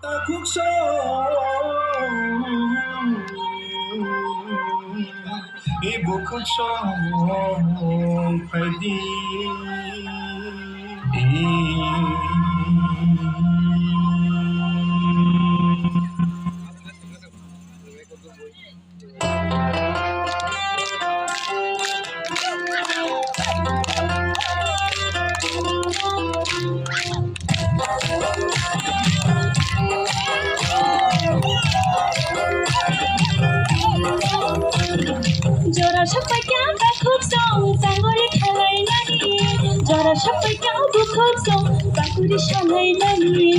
Takuk so ibukuk so padi জোড়া সবাই কেউ খুব সং সাঙ্গরে খেলাই নানি জোড়া সবাই কেউ খুব সং কাকুরি সালাই নানি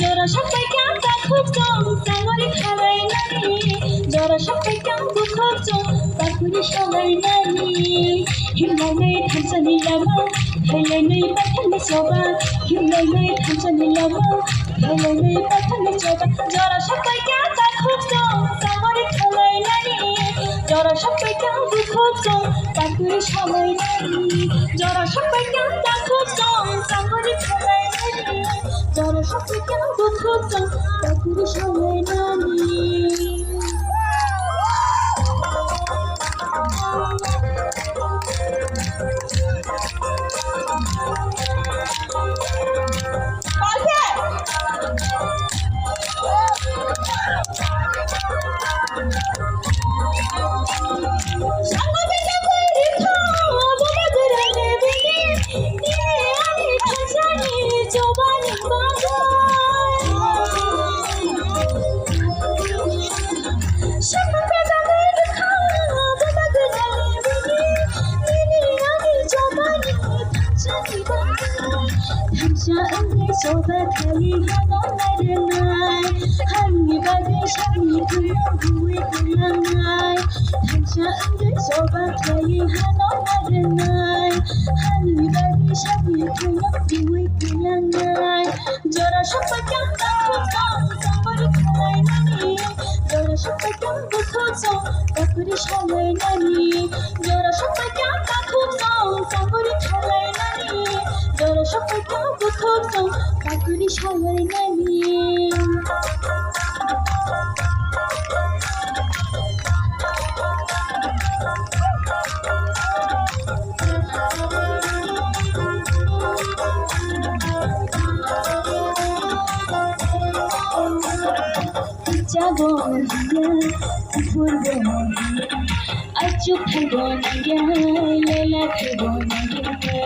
জোড়া সবাই কেউ খুব সং সাঙ্গরে খেলাই নানি জোড়া সবাই কেউ খুব সং কাকুরি সালাই নানি হিমলাই থানসানি লামা হেলাই পাথানে সবা হিমলাই থানসানি লামা হেলাই পাথানে সবা জোড়া সবাই কেউ খুব সং সাঙ্গরে খেলাই নানি জোড়া সবাই কেউ খুব সং কাকুরি সালাই নানি জোড়া সবাই কেউ খুব সং সাঙ্গরে খেলাই নানি জোড়া সবাই কেউ খুব সং কাকুরি সালাই নানি soba kali hano narenai hangi bagi shani kuyo hui kulangai hansha ande soba kali hano narenai hangi bagi shani kuyo hui kulangai jora shopa kyang takut song sambari khalai nani jora shopa kyang takut song kakuri shalai nani jora shopa kyang takut song sambari khalai nani jora shopa kyang takut song kakuri shalai nani jago dia purbo dia achuk thabo dia lela thabo dia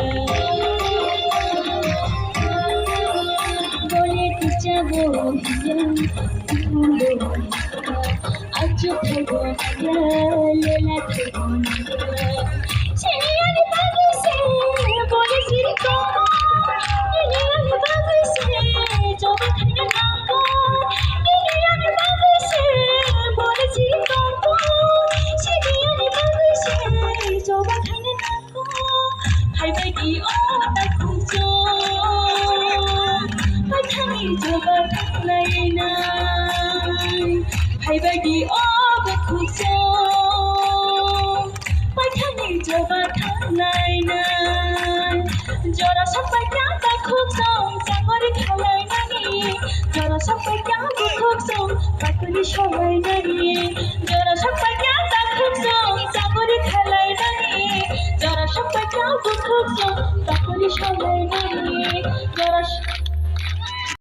bole jago dia purbo achuk thabo dia lela thabo dia cheyani bagi se bole siri ko cheyani bagi se joba khana na ko jora sampai kata khub song sangori khalai nani jora sampai kata khub song kakuri shalai nani